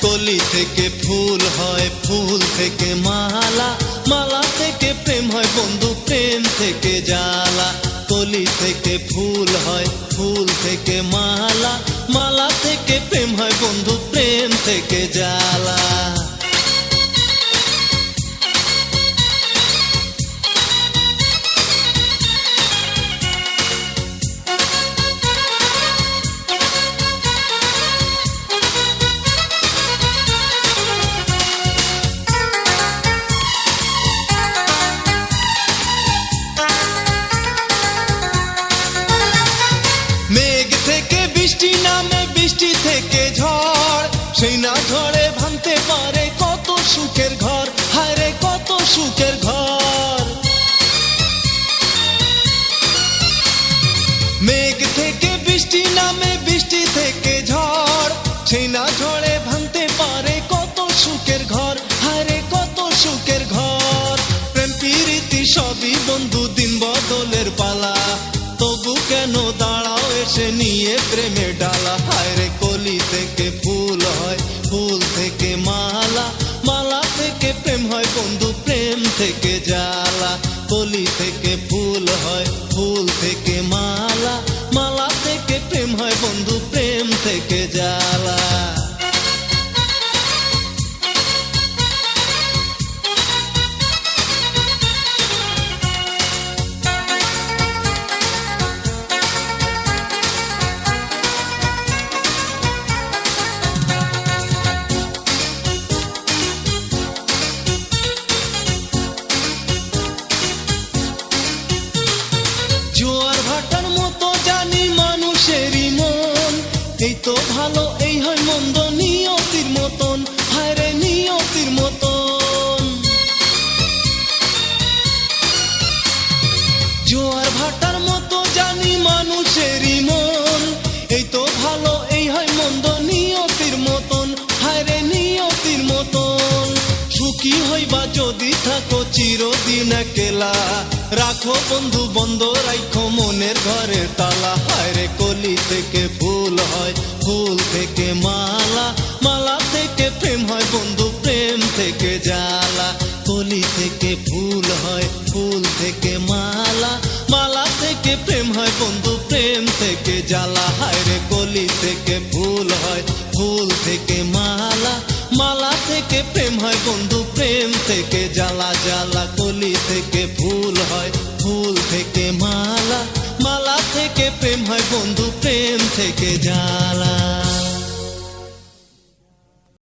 কলি থেকে ফুল হয়, ফুল থেকে মালা, মালা থেকে প্রেম হয় বন্ধু, প্রেম থেকে জ্বালা। কলি থেকে ফুল হয়, ফুল থেকে মালা, মালা থেকে প্রেম হয় বন্ধু, প্রেম থেকে জ্বালা। মেঘ থেকে বৃষ্টি নামে, বৃষ্টি থেকে ঝড়, সেই না ঝড়ে ভাঙতে পারে কত সুখের ঘর, হায় রে কত সুখের ঘর। মেঘ থেকে বৃষ্টি নামে, বৃষ্টি থেকে ঝড়, সেই না ঝড়ে ভাঙতে পারে কত সুখের ঘর, হায় রে কত সুখের ঘর। প্রেম প্রীতি সবই বন্ধু, দিন বদলের পালা, তবু কেন দাঁড়াও এসে নিয়ে প্রেমের ডালা। হায় রে কলি থেকে ফুল হয়, ফুল থেকে মালা, মালা থেকে প্রেম হয় বন্ধু, প্রেম থেকে জ্বালা। কলি থেকে ফুল হয়, ফুল থেকে মালা, মালা থেকে প্রেম হয় বন্ধু, প্রেম থেকে জ্বালা। জোয়ার ভাটার মতো জানি মানুষেরই মন, এই তো ভালো এই হয় মন্দ নিয়তির মতন, হায় রে নিয়তির মতন। জোয়ার ভাটার মতো জানি মানুষেরই মন, এই তো ভালো এই হয় মন্দ নিয়তির মতন, হায় রে নিয়তির মতন। সুখী হইবা যদি থাকো চিরদিন একলা, রাখো বন্ধু বন্ধ রাখো মনের ঘরের তালা। হায় রে কলি থেকে ফুল হয়, ফুল থেকে মালা, মালা থেকে প্রেম হয় বন্ধু, প্রেম থেকে জ্বালা। কলি থেকে ফুল হয়, ফুল থেকে মালা, মালা থেকে প্রেম হয় বন্ধু, প্রেম থেকে জ্বালা। হায় রে কলি থেকে ফুল হয়, ফুল থেকে মালা, মালা থেকে প্রেম হয় বন্ধু, প্রেম থেকে জ্বালা জ্বালা। কলি থেকে ফুল হয়, ফুল থেকে মালা, মালা থেকে প্রেম হয় বন্ধু, প্রেম থেকে জ্বালা।